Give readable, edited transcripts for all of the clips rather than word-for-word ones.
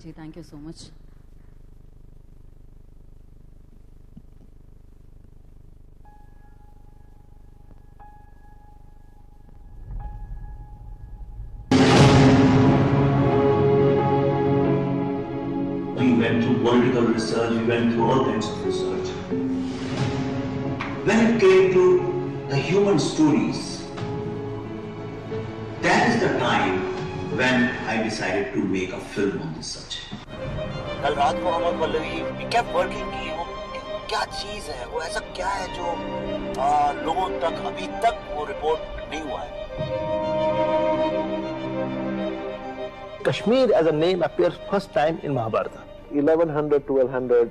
Ji, thank you so much. We went through political research, we went through all kinds of research. When it came to the human stories, that is the time when I decided to make a film on this subject. कल रात को हम और Pallavi we kept working की वो क्या चीज है, वो ऐसा क्या है जो लोगों तक अभी तक वो रिपोर्ट नहीं हुआ है। Kashmir as a name appears first time in Mahabharata. 1100-1200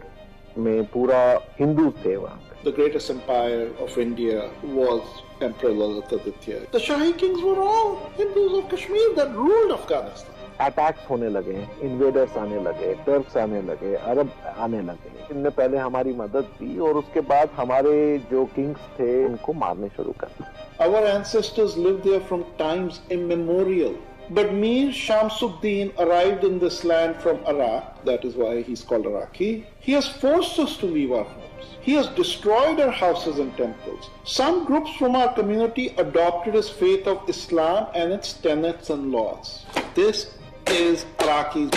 में पूरा हिंदू थे वहाँ पे। The greatest empire of India was Emperor Lalitaditya. The Shahi kings were all Hindus of Kashmir that ruled Afghanistan. Attacks होने लगे, इन्वेडर्स आने लगे, टर्क्स आने लगे, अरब आने लगे। इनने पहले हमारी मदद की और उसके बाद हमारे जो किंग्स थे उनको मारने शुरू कर दिया। Our ancestors lived there from times immemorial. But Mir Shamsuddin arrived in this land from Iraq, that is why he's called Iraqi. He has forced us to leave our homes. He has destroyed our houses and temples. Some groups from our community adopted his faith of Islam and its tenets and laws. This is Iraqi's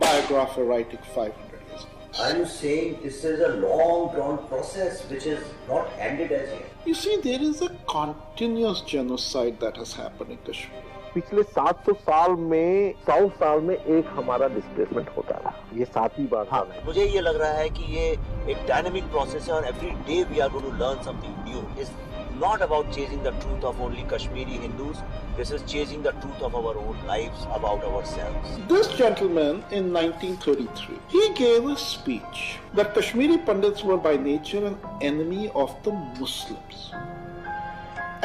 biographer writing 500 years ago. Are you saying this is a long drawn process which is not ended as yet? You see, there is a continuous genocide that has happened in Kashmir. पिछले 700 साल में 100 साल में एक हमारा displacement होता रहा। ये 7वीं बार हाँ, मुझे ये लग रहा है कि ये एक डायनामिक प्रोसेस है और every day we are going to learn something new. It's not about chasing the truth of only Kashmiri Hindus, this is chasing the truth of our own lives about ourselves. This gentleman in 1933, he gave a speech that Kashmiri Pandits were by nature an enemy of the Muslims.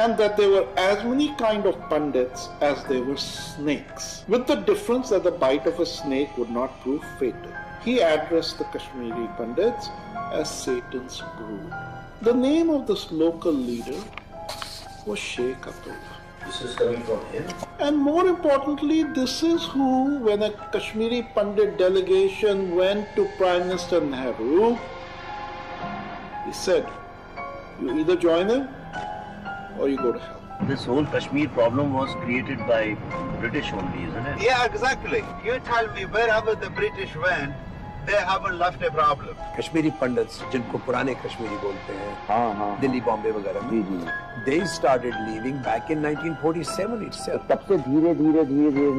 And that there were as many kind of Pandits as there were snakes, with the difference that the bite of a snake would not prove fatal. He addressed the Kashmiri Pandits as Satan's brood. The name of this local leader was Sheikh Abdullah. This is coming from him. And more importantly, this is who, when a Kashmiri Pandit delegation went to Prime Minister Nehru, he said, you either join him or you go to hell. This whole Kashmir problem was created by British only, isn't it? Yeah, exactly. You tell me wherever the British went, they haven't left a problem. Kashmiri pandits जिनको पुराने कश्मीरी बोलते हैं, हाँ, दिल्ली बॉम्बे वगैरह में, they started leaving back in 1947 itself. तब से धीरे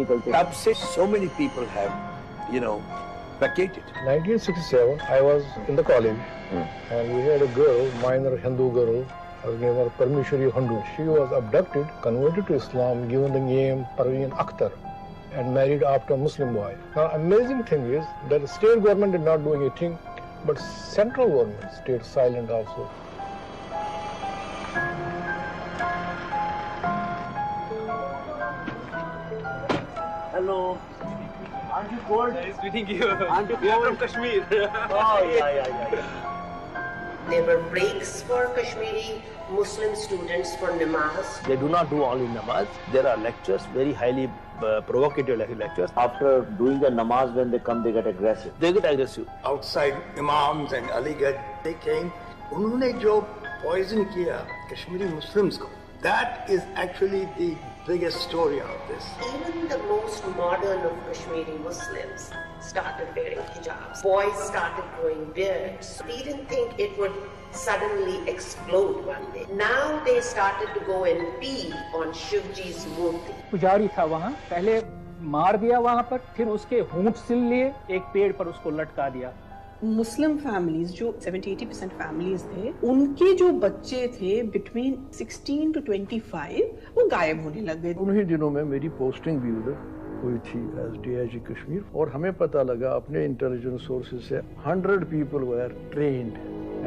निकलते। तब से so many people have, vacated. 1967, I was in the college, and we had a girl, minor Hindu girl. Her name was Parmeshwari Handu. She was abducted, converted to Islam, given the name Parveen Akhtar, and married after a Muslim boy. Now, amazing thing is that the state government did not do anything, but central government stayed silent also. Hello. Aren't you cold? Nice meeting you. Aren't you We are cold? from Kashmir. Oh, yeah. There were breaks for Kashmiri Muslim students for namaz. They do not do only namaz. There are lectures, very highly provocative lectures. After doing the namaz, when they come, they get aggressive. They get aggressive. Outside Imams and Aligarh, they came. उन्होंने जो poison किया Kashmiri Muslims को, that is actually the biggest story of this. Even the most modern of Kashmiri Muslims started wearing hijabs. Boys started growing beards. We didn't think it would suddenly explode one day. Now they started to go and pee on Shivji's murti. पुजारी था वहाँ, पहले मार दिया वहाँ पर, फिर उसके होंठ सिल लिए, एक पेड़ पर उसको लटका दिया। मुस्लिम फैमिलीज जो 70-80% फैमिलीज थे, उनके जो बच्चे थे बिटवीन 16 to 25 वो गायब होने लग गए। उन्हीं दिनों में मेरी पोस्टिंग भी उधर हुई थी एज DIG कश्मीर, और हमें पता लगा अपने इंटेलिजेंस सोर्सेज से 100 people were trained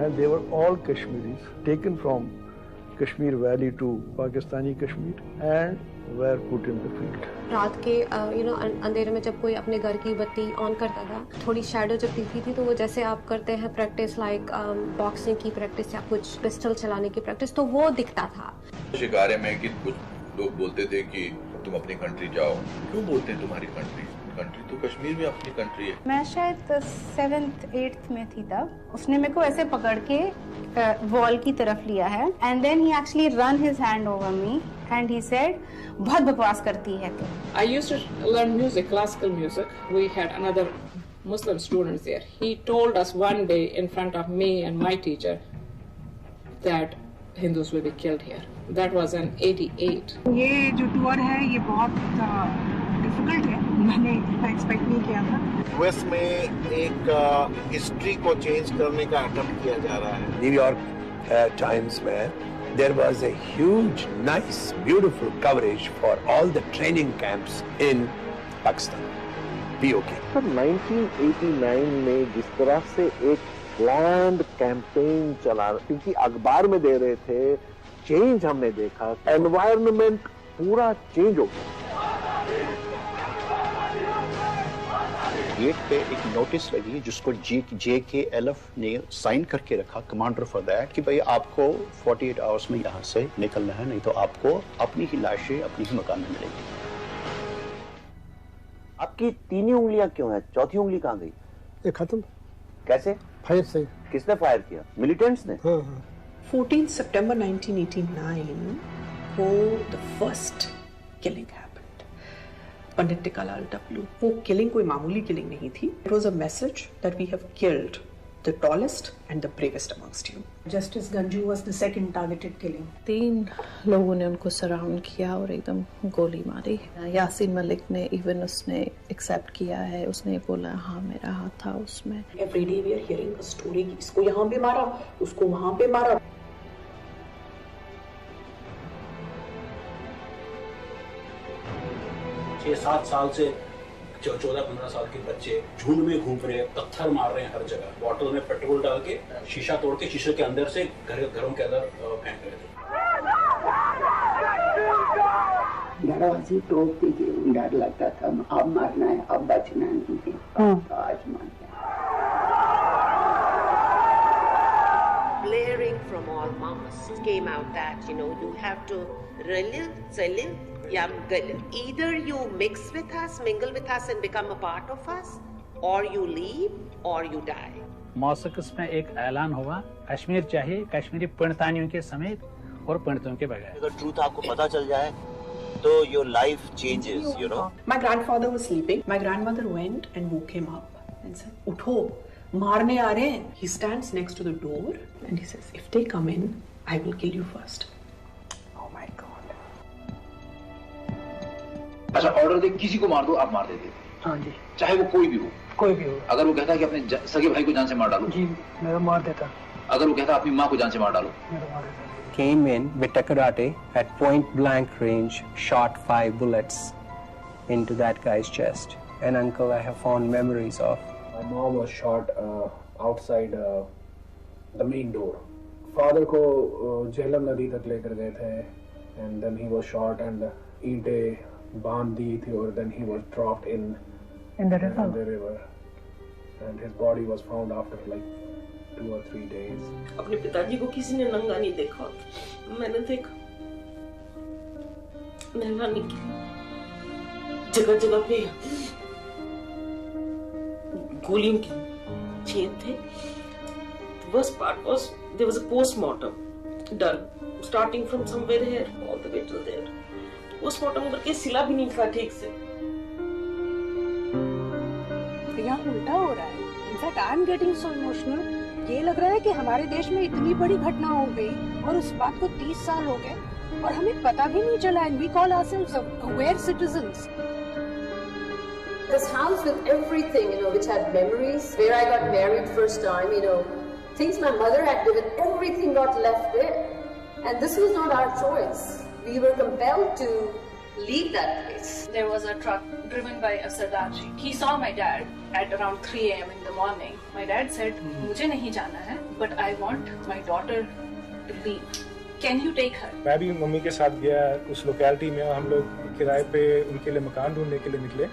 and they were all Kashmiris taken from Kashmir Valley to Pakistani Kashmir and were put in the field. रात के अंधेरे में जब कोई अपने घर की बत्ती ऑन करता था, थोड़ी शैडो जब दिखती थी, तो वो जैसे आप करते हैं प्रैक्टिस लाइक बॉक्सिंग की प्रैक्टिस या कुछ पिस्टल चलाने की प्रैक्टिस, तो वो दिखता था। शिकारे में कि कुछ लोग बोलते थे कि तुम अपनी कंट्री जाओ। क्यों बोलते हैं तुम्हारी कंट्री? country, तो कश्मीर भी अपनी country है। मैं शायद 7th 8th में थी तब। उसने मेरे को ऐसे पकड़ के वॉल की तरफ लिया है and then he actually run his hand over me and he said बहुत बकवास करती है तू। I used to learn music, classical music. We had another Muslim student there. He told us one day in front of me and my teacher that Hindus will be killed here. That was in 88. ये जो tour है ये बहुत difficult है, मैंने इतना expect नहीं किया था। यूएस में एक हिस्ट्री को चेंज करने का अटेम्प्ट किया जा रहा है। न्यूयॉर्क टाइम्स में there was a huge, nice, beautiful coverage for all the training camps in Pakistan, POK. तो 1989 में जिस तरह से एक प्लान्ड कैंपेन चला, क्योंकि अखबार में दे रहे थे, चेंज हमने देखा, एनवायरनमेंट पूरा चेंज हो गया। गेट पे एक नोटिस लगी जिसको JKLF ने साइन करके रखा, कमांडर फॉर दैट, कि भाई आपको 48 आवर्स में यहाँ से निकलना है, नहीं तो आपको अपनी ही लाशें अपनी ही मकान में मिलेंगी। आपकी तीन उंगलियां क्यों है? चौथी उंगली कहाँ गई? ये खत्म। कैसे? फायर से। किसने फायर किया? मिलिटेंट्स ने? हाँ हाँ। 14 September 1989 को the first killing happened. पंडित टिक्कालाल टपलू। वो किलिंग कोई मामूली किलिंग नहीं थी। It was a message that we have killed the tallest and the bravest amongst you. Justice Ganju was the second targeted killing. 3 लोगों ने उनको सराउंड किया और एकदम गोली मारी। यासीन मलिक ने इवन उसने एक्सेप्ट किया है, उसने बोला हाँ मेरा हाथ था उसमें। Every day we are hearing a story कि इसको यहाँ पे मारा, उसको वहाँ पे मारा। छह 7 साल से 14-15 साल के बच्चे झुंड में घूम रहे हैं, पत्थर मार रहे हैं हर जगह, बॉटल में पेट्रोल डाल के शीशा तोड़ के शीशे के अंदर से घरों के अंदर फेंक रहे थे। दरवाजे तोड़ती थी, डर लगता था अब मरना है, अब बचना नहीं है, तो आज मर गया। Blaring from all mouths came out that you have to live, either you mix with us, mingle with us and become a part of us, or you leave or you die. मौसिक़स में एक ऐलान हुआ, कश्मीर चाहिए, कश्मीरी पंडितानियों के समेत और पंडितों के बगैर। अगर ट्रूथ आपको पता चल जाए तो your life changes, you know. My grandfather was sleeping. My grandmother went and woke him up and said, "उठो, मारने आ रहे हैं." He stands next to the door and he says, "If they come in, I will kill you first." Oh my God. अच्छा, order दे किसी को मार दो, आप मार देते? हाँ जी। चाहे वो कोई भी हो? कोई भी हो। अगर वो कहता है कि अपने सगे भाई को जान से मार डालो? जी, मैं मार देता। अगर वो कहता है अपनी माँ को जान से मार डालो? मैं मार देता। Came in with a karate at point blank range, shot 5 bullets into that guy's chest. An uncle I have fond memories of. My mom was shot outside the main door. Father को झेलम नदी तक लेकर गए थे, and then he was shot and ईंटें बांध दी थी और then he was dropped in the river. And his body was found after like 2 or 3 days. अपने पिताजी को किसी ने नंगा नहीं देखा, मैंने देखा। नहलाने के लिए जगह जगह पे गोलियों के छेद थे। The worst part was there was a postmortem done, starting from somewhere here all the way till there. Postmortem करके सिला भी नहीं था ठीक से। यहाँ उल्टा हो रहा है। In fact, I am getting so emotional. ये लग रहा है कि हमारे देश में इतनी बड़ी घटना हो गई और उस बात को 30 साल हो गए और हमें पता भी नहीं चला। And we call ourselves aware citizens. This house with everything, which had memories, where I got married first time, things my mother had given, everything got left there. And this was not our choice. We were compelled to leave that place. There was a truck driven by a Sardarji. He saw my dad at around 3 a.m. in the morning. My dad said, "मुझे नहीं जाना है, but I want my daughter to leave. Can you take her?" मैं भी mummy के साथ गया उस लोकेलिटी में। हम लोग किराए पे उनके लिए मकान ढूंढने के लिए निकले।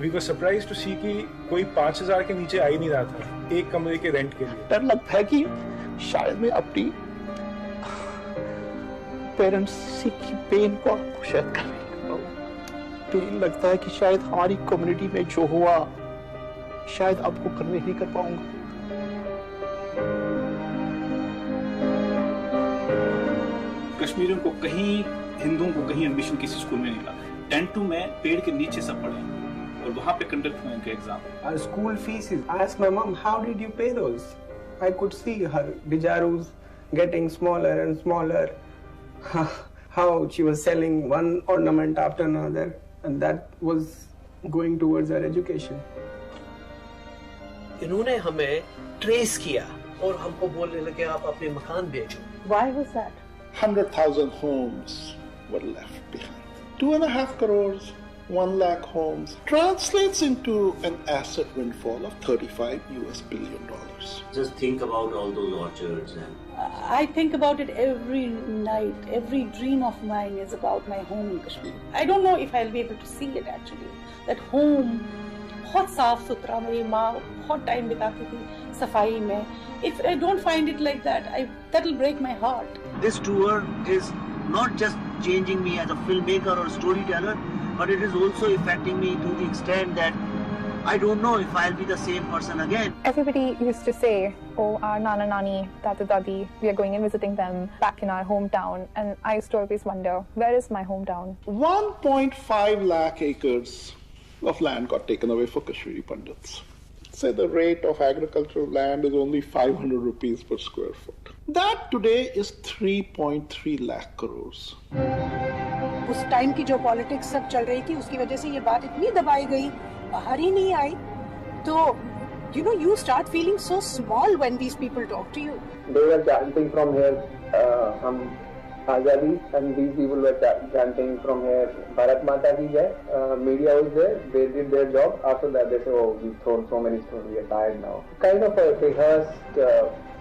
We were surprised to see कि कोई 5000 के नीचे आ ही नहीं रहा था एक कमरे के रेंट के लिए। डर लगता है कि शायद मैं अपनी पेरेंट्स की पेन को शायद कर नहीं पाऊँ। फील लगता है कि शायद हमारी कम्युनिटी में जो हुआ शायद आपको कन्वे नहीं कर पाऊंगा। कश्मीरियों को कहीं, हिंदुओं को कहीं एडमिशन किसी स्कूल में नहीं मिला। टेंट 2 में पेड़ के नीचे सब पढ़े और वहां पे कंडक्ट हुए उनके exam. Our school fees, I asked my mom, how did you pay those? I could see her bijarus getting smaller and smaller. How she was selling one ornament after another, and that was going towards her education. इन्होंने हमें trace किया और हमको बोलने लगे आप अपने मकान बेचो। Why was that? 100,000 homes were left behind. 2.5 crores, 1 lakh homes translates into an asset windfall of $35 billion. Just think about all those orchards and I think about it every night. Every dream of mine is about my home in Kashmir. I don't know if I'll be able to see it actually. That home, बहुत साफ सुथरा, मेरी माँ बहुत time बिताती थी सफाई में. If I don't find it like that, that'll break my heart. This tour is not just changing me as a filmmaker or storyteller, but it is also affecting me to the extent that I don't know if I'll be the same person again. Everybody used to say, oh, our Nana Nani, Dada Dadi, we are going and visiting them back in our hometown. And I used to always wonder, where is my hometown? 1.5 lakh acres of land got taken away for Kashmiri Pandits. Say the rate of agricultural land is only 500 rupees per square foot. That today is 3.3 lakh crores. उस time की जो politics सब चल रही थी उसकी वजह से ये बात इतनी दबाई गई, बाहर ही नहीं आई. तो you start feeling so small when these people talk to you. They were chanting from here, Azadi, and these people were chanting from here, Bharat Mata Ki Jai. Media was there, they did their job. After that they say, oh, we've thrown so many stones, we are tired now. Kind of a rehearsed.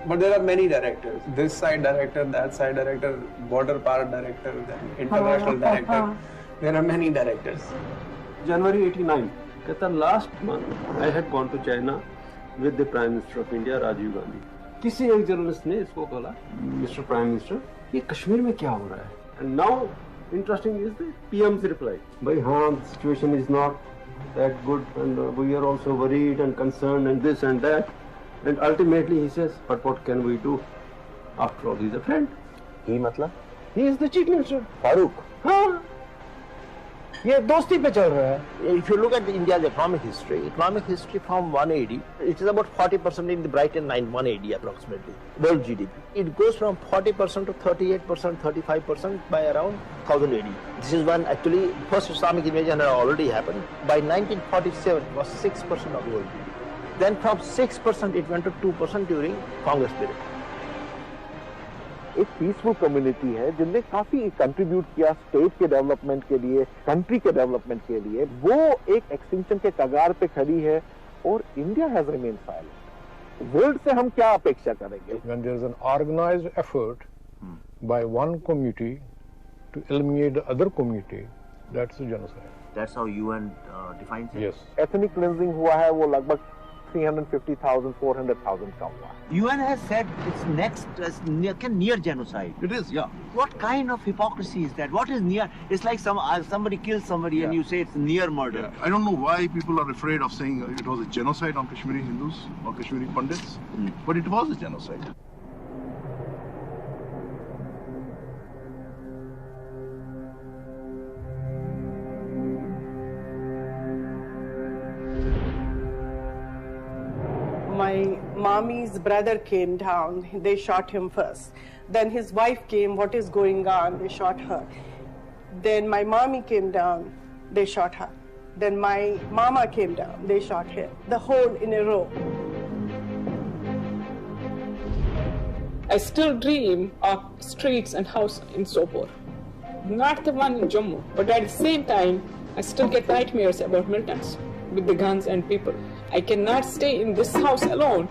But there are many directors. This side director, that side director, border part director, then international director. There are many directors. January 89. Last month, I had gone to China with the Prime Minister of India, Rajiv Gandhi. किसी एक journalist ने इसको बोला, Mr. Prime Minister, ये कश्मीर में क्या हो रहा है? And now, interesting is the PM's reply. भाई हाँ, the situation is not that good, and we are also worried and concerned and this and that. And ultimately he says, but what can we do? After all, he's a friend. He मतलब? He is the chief minister. Farooq. हाँ. ये दोस्ती पे चल रहा है. If you look at India's economic history from 180, it is about 40% in the Brighton 180 approximately, world GDP. It goes from 40% to 38%, 35% by around 1080. This is when actually first Islamic invasion had already happened. By 1947, it was 6% of world GDP. Then from 6% it went to 2% during Congress period. एक peaceful community है जिनने काफी contribute किया state के development के लिए, country के development के लिए. वो एक एक्सटिंक्शन के कगार पे खड़ी है और India has remain silent. World से हम क्या अपेक्षा करेंगे? When there is an organized effort by one community to eliminate the other community, that's a genocide. That's how UN defines it. Yes. Ethnic cleansing हुआ है वो लगभग 350,000, 400,000 का हुआ. UN has said it's next near genocide. It is, yeah. What kind of hypocrisy is that? What is near? It's like somebody kills somebody and you say it's near murder. Yeah. I don't know why people are afraid of saying it was a genocide on Kashmiri Hindus or Kashmiri Pandits, but it was a genocide. My mommy's brother came down, they shot him first. Then his wife came, what is going on? They shot her. Then my mommy came down, they shot her. Then my mama came down, they shot her. The whole in a row. I still dream of streets and house in Sopore. Not the one in Jammu, but at the same time, I still get nightmares about militants with the guns and people. I cannot stay in this house alone,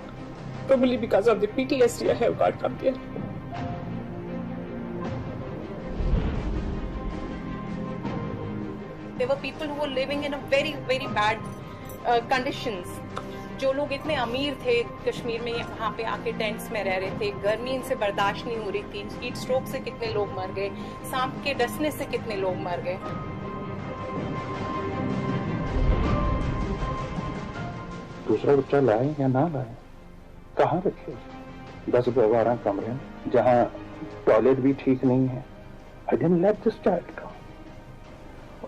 probably because of the PTSD I have got from there. There were people who were living in a very, very bad conditions. जो लोग इतने अमीर थे कश्मीर में वहाँ पे आके tents में रह रहे थे, गर्मी इनसे बर्दाश्त नहीं हो रही थी, हीट स्ट्रोक से कितने लोग मर गए, सांप के डसने से कितने लोग मर गए. दूसरा बच्चा लाए या ना लाए, कहाँ रखे? 10-12 कमरे जहाँ टॉयलेट भी ठीक नहीं है। I didn't let this child come.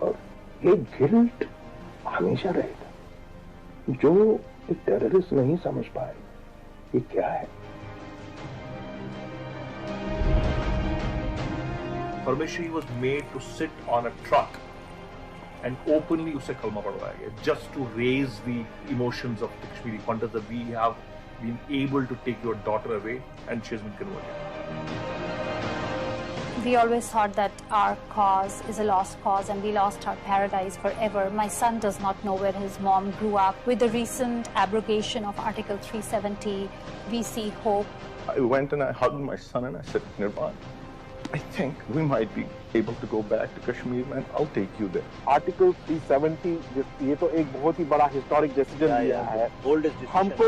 और ये गिल्ट हमेशा रहेगा जो एक टेररिस्ट नहीं समझ पाए ये क्या है। Parmeshwari was made to sit on a truck and openly usse kalma padwaya gaya just to raise the emotions of the Kashmiri Pandits that we have been able to take your daughter away and she has been converted. We always thought that our cause is a lost cause and we lost our paradise forever. My son does not know where his mom grew up. With the recent abrogation of Article 370, we see hope. I went and I hugged my son and I said, Nirvan, I think we might be able to go back to Kashmir and I'll take you there. Article 370 ये तो एक बहुत ही बड़ा historic decision लिया है। Boldest decision. हमको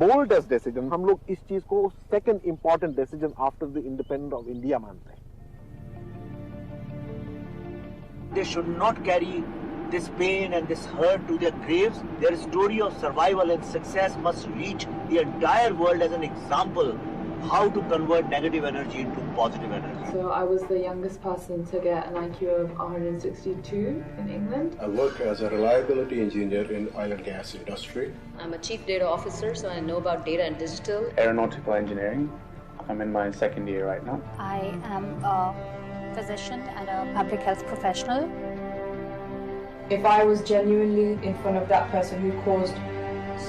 boldest decision, हम लोग इस चीज को second important decision after the independence of India मानते हैं। They should not carry this pain and this hurt to their graves. Their story of survival and success must reach the entire world as an example how to convert negative energy into positive energy. So I was the youngest person to get an IQ of 162 in England. I work as a reliability engineer in oil and gas industry. I'm a chief data officer, so I know about data and digital. Aeronautical engineering. I'm in my second year right now. I am a physician and a public health professional. If I was genuinely in front of that person who caused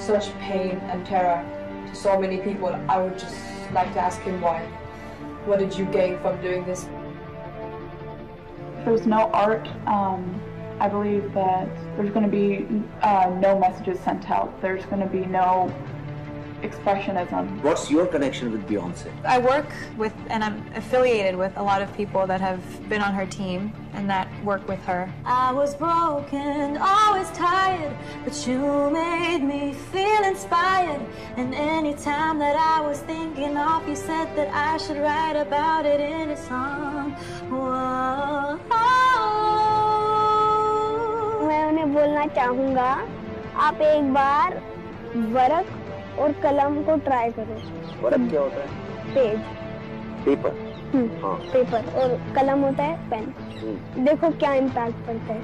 such pain and terror to so many people, I would just like to ask him why. What did you gain from doing this? If there's no art, I believe that there's going to be no messages sent out. There's going to be no expressionism. What's your connection with Beyonce? I work with and I'm affiliated with a lot of people that have been on her team and that work with her. I was broken, always tired, but you made me feel inspired. And any time that I was thinking of you, said that I should write about it in a song. Whoa. मैं उन्हें बोलना चाहूँगा, आप एक बार work और कलम को try करो। वर्क क्या होता है? Page, paper. हाँ, पेपर और कलम होता है पेन। देखो क्या इम्पैक्ट पड़ता है।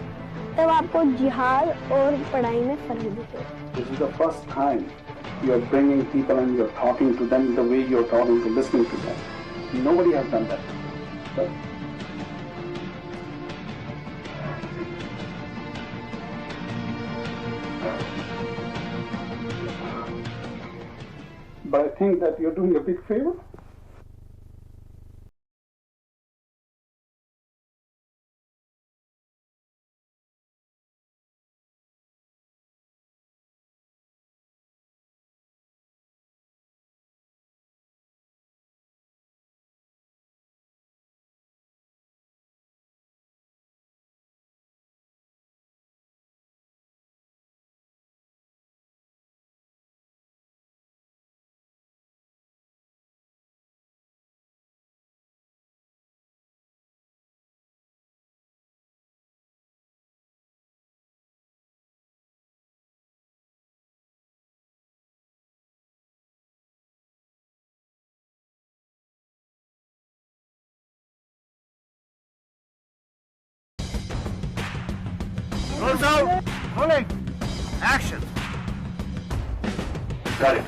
तब आपको जिहाद और पढ़ाई में फर्क दिखेगा। This is the first time you are bringing people and you are talking to them the way you are talking to listening to them. Nobody has done that. But I think that you're doing a big favor. Rolls out, rolling, action. Got it.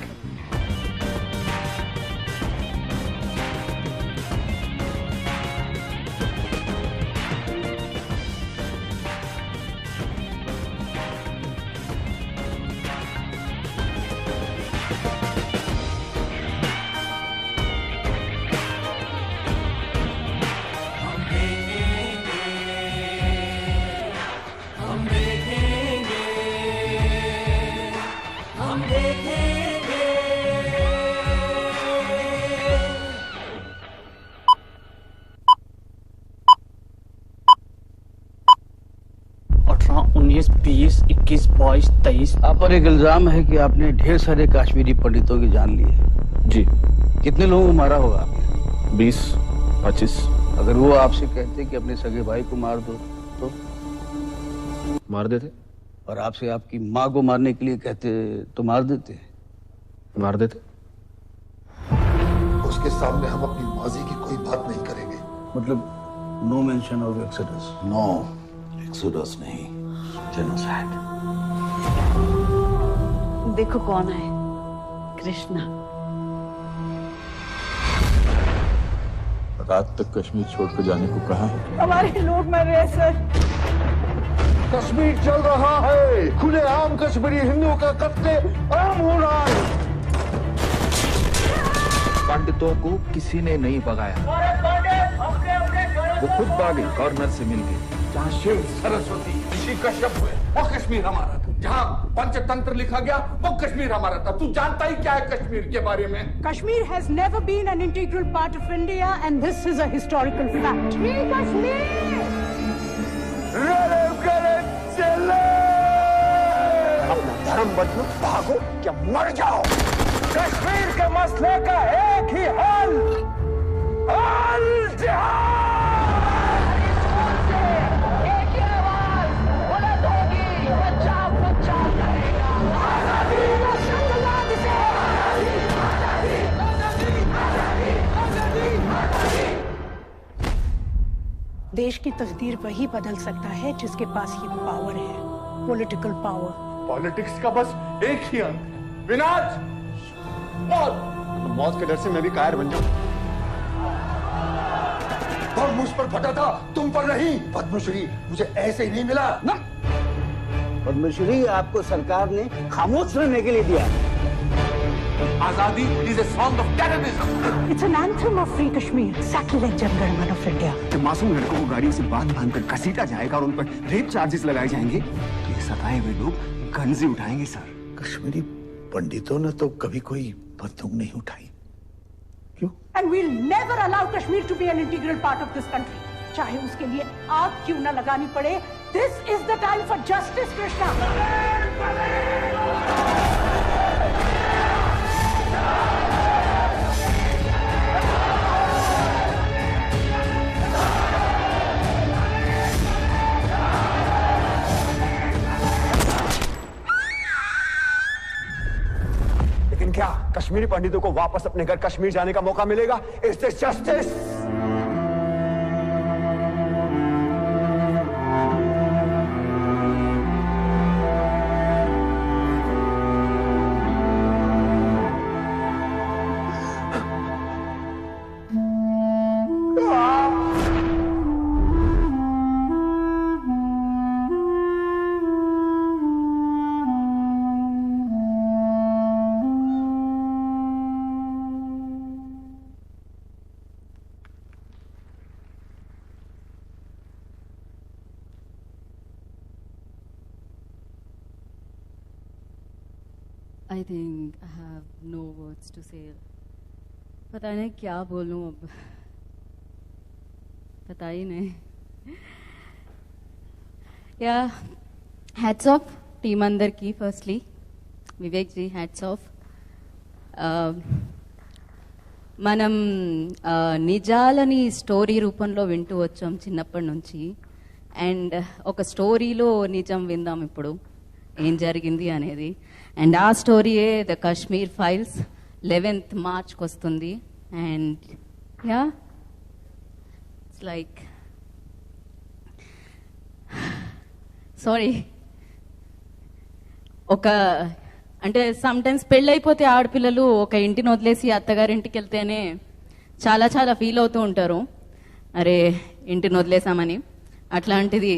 आप पर एक इल्जाम है कि आपने ढेर सारे कश्मीरी पंडितों की जान ली है। जी। कितने लोगों को मारा होगा आपने? 20-25। अगर वो आपसे कहते कि अपने सगे भाई को मार दो तो मार देते। और आपसे आपकी माँ को मारने के लिए कहते तो मार देते। मार देते? उसके सामने हम अपनी माजी की कोई बात नहीं करेंगे। मतलब no mention of exodus? No, exodus नहीं, जेनोसाइड। देखो कौन है, कृष्णा। रात तक कश्मीर छोड़कर जाने को कहा है। हमारे लोग मर रहे हैं सर। कश्मीर चल रहा है, खुलेआम कश्मीरी हिंदुओं का कत्ले आम हो रहा है। पंडितों को किसी ने नहीं भगाया, वो खुद भागे, गवर्नर से मिल गए। जहाँ शिव, सरस्वती, ऋषि कश्यप हुए वो कश्मीर हमारा था। जहाँ पंचतंत्र लिखा गया वो कश्मीर हमारा था। तू जानता ही क्या है कश्मीर के बारे में? Kashmir has never been an integral part of India and this is a historical fact. Free Kashmir! अपना धर्म बदलो, भागो क्या मर जाओ। कश्मीर के मसले का एक ही हल, अल जिहाद। देश की तकदीर वही बदल सकता है जिसके पास ये पावर है, पॉलिटिकल पावर। पॉलिटिक्स का बस एक ही अंत है, विनाश, मौत। मौत के डर से मैं भी कायर बन जाऊं। और मुझ पर फटा था, तुम पर नहीं। पद्मश्री मुझे ऐसे ही नहीं मिला ना। पद्मश्री आपको सरकार ने खामोश रहने के लिए दिया। आजादी is a song of terrorism. It's an anthem of free Kashmir, exactly like Jan Gan Man of India. जब मासूम लड़कों को गाड़ियों से बांध कर घसीटा जाएगा और उन पर रेप चार्जेस लगाए जाएंगे तो ये सताए हुए लोग गन्स उठाएंगे सर। कश्मीरी पंडितों ने तो कभी कोई बंदूक नहीं उठाई। क्यों? And we'll never allow Kashmir to be an integral part of this country. चाहे उसके लिए आग क्यों न लगानी पड़े। This is the time for justice, Krishna. लेकिन क्या कश्मीरी पंडितों को वापस अपने घर कश्मीर जाने का मौका मिलेगा? Is this justice? I think I have no words to say. पता नहीं क्या बोलूं अब, पता ही नहीं। Yeah, hats off टीम अंदर की firstly, विवेक जी hats off. మనం నిజాలని స్టోరీ రూపంలో వింటూ వచ్చాం చిన్నప్పటి నుంచి. అండ్ ఒక స్టోరీలో నిజం విందాం ఇప్పుడు ఏం జరిగింది అనేది. అండ్ ఆ స్టోరీయే ద కశ్మీర్ ఫైల్స్ 11th మార్చ్కి వస్తుంది. And yeah it's like sorry ఒక అంటే సమ్టైమ్స్ పెళ్ళైపోతే ఆడపిల్లలు ఒక ఇంటిని వదిలేసి అత్తగారింటికి వెళ్తేనే చాలా చాలా ఫీల్ అవుతూ ఉంటారు, అరే ఇంటిని వదిలేసామని. అట్లాంటిది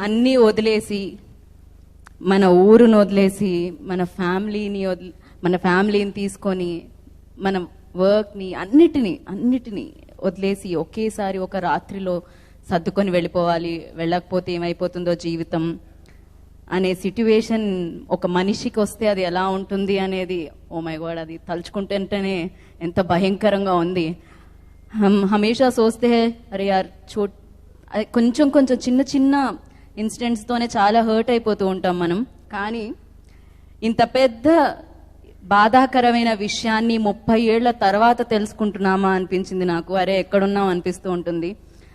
అన్నీ వదిలేసి మన ఊరును వదిలేసి మన ఫ్యామిలీని తీసుకొని మన వర్క్ని అన్నిటినీ వదిలేసి ఒకేసారి ఒక రాత్రిలో సర్దుకొని వెళ్ళిపోవాలి, వెళ్ళకపోతే ఏమైపోతుందో జీవితం అనే సిట్యువేషన్ ఒక మనిషికి వస్తే అది ఎలా ఉంటుంది అనేది, ఓ మై గాడ్, అది తలుచుకుంటుంటేనే ఎంత భయంకరంగా ఉంది. హమేషా సోస్తే అరే యార్ కొంచెం చిన్న చిన్న ఇన్సిడెంట్స్తోనే చాలా హర్ట్ అయిపోతూ ఉంటాం మనం. కానీ ఇంత పెద్ద బాధాకరమైన విషయాన్ని 30 ఏళ్ల తర్వాత తెలుసుకుంటున్నామా అనిపించింది నాకు. అరే ఎక్కడున్నాం అనిపిస్తూ ఉంటుంది.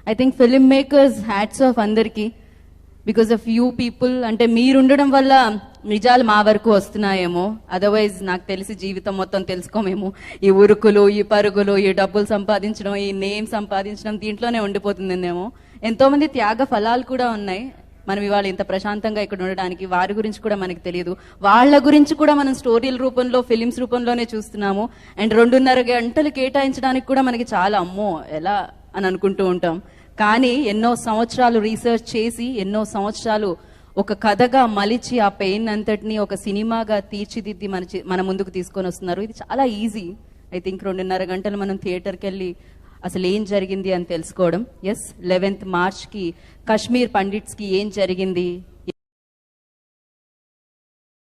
I think film makers hats off అందరికీ. బికాస్ ఆఫ్ యూ పీపుల్, అంటే మీరుండడం వల్ల నిజాలు మా వరకు వస్తున్నాయేమో. అదర్వైజ్ నాకు తెలిసి జీవితం మొత్తం తెలుసుకోమేమో. ఈ ఉరుకులు, ఈ పరుగులు, ఈ డబ్బులు సంపాదించడం, ఈ నేమ్ సంపాదించడం దీంట్లోనే ఉండిపోతుందేమో. ఎంతోమంది త్యాగ ఫలాలు కూడా ఉన్నాయి. మనం ఇవాళ ఇంత ప్రశాంతంగా ఇక్కడ ఉండడానికి వారి గురించి కూడా మనకి తెలియదు. వాళ్ళ గురించి కూడా మనం స్టోరీల రూపంలో, ఫిలిమ్స్ రూపంలోనే చూస్తున్నాము. అండ్ 2.5 గంటలు కేటాయించడానికి కూడా మనకి చాలా అమ్మో ఎలా అని అనుకుంటూ ఉంటాం. కానీ ఎన్నో సంవత్సరాలు రీసెర్చ్ చేసి, ఎన్నో సంవత్సరాలు ఒక కథగా మలిచి ఆ పెయిన్ అంతటిని ఒక సినిమాగా తీర్చిదిద్ది మన ముందుకు తీసుకొని వస్తున్నారు. ఇది చాలా ఈజీ. ఐ థింక్ 2.5 గంటలు మనం థియేటర్కి వెళ్ళి అసలు ఏం జరిగింది అని తెలుసుకోవడం. ఎస్, 11th మార్చ్కి కశ్మీర్ పండిట్స్కి ఏం జరిగింది,